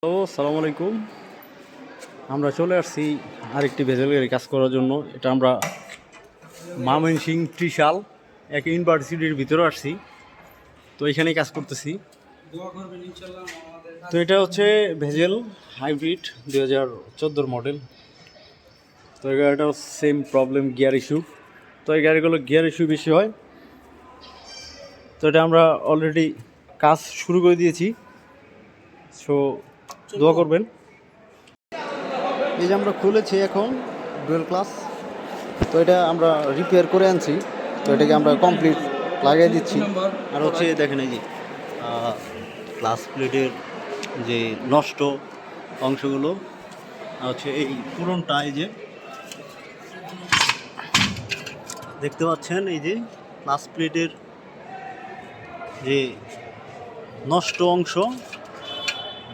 আসসালামু আলাইকুম। আমরা চলে আসছি আরেকটি ভেজেল গাড়ি কাজ করার জন্য। এটা আমরা ময়মনসিংহ ত্রিশাল এক ইউনিভার্সিটির ভিতরে আসছি, তো এখানেই কাজ করতেছি। তো এটা হচ্ছে ভেজেল হাইব্রিড 2014 মডেল। তো এই গাড়িটাও সেম প্রবলেম, গিয়ার ইস্যু। তো এই গাড়িগুলো গিয়ার ইস্যু বেশি হয়। তো এটা আমরা অলরেডি কাজ শুরু করে দিয়েছি, সো দোয়া করবেন। এই যে আমরা খুলেছি এখন ডুয়েল ক্লাস, তো এটা আমরা রিপেয়ার করে আনছি। তো এটাকে আমরা কমপ্লিট লাগিয়ে দিচ্ছি। আর হচ্ছে দেখেন এই যে ক্লাস প্লেটের যে নষ্ট অংশগুলো, আর হচ্ছে এই পুরনটা, এই যে দেখতে পাচ্ছেন, এই যে ক্লাস প্লেটের যে নষ্ট অংশ,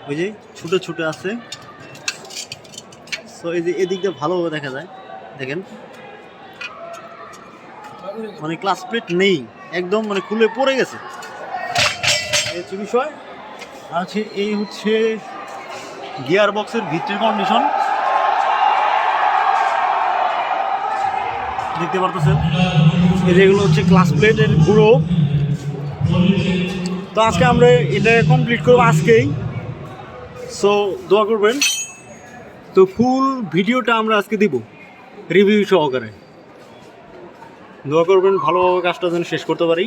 ওই যে ছুটে ছুটে আছে। তো এই যে এদিক দিয়ে ভালোভাবে দেখা যায়, দেখেন মানে ক্লাস প্লেট নেই, একদম মানে খুলে পড়ে গেছে, এই হচ্ছে বিষয়। আর হচ্ছে এই হচ্ছে গিয়ার বক্সের ভিতরের কন্ডিশন, দেখতে পারতেছেন। এই যেগুলো হচ্ছে ক্লাস প্লেটের গুঁড়ো। তো আজকে আমরা এটা কমপ্লিট করবো আজকেই, সো দোয়া করবেন। তো ফুল ভিডিওটা আমরা আজকে দিব রিভিউ সহকারে। দোয়া করবেন ভালোভাবে কাজটা যেন শেষ করতে পারি।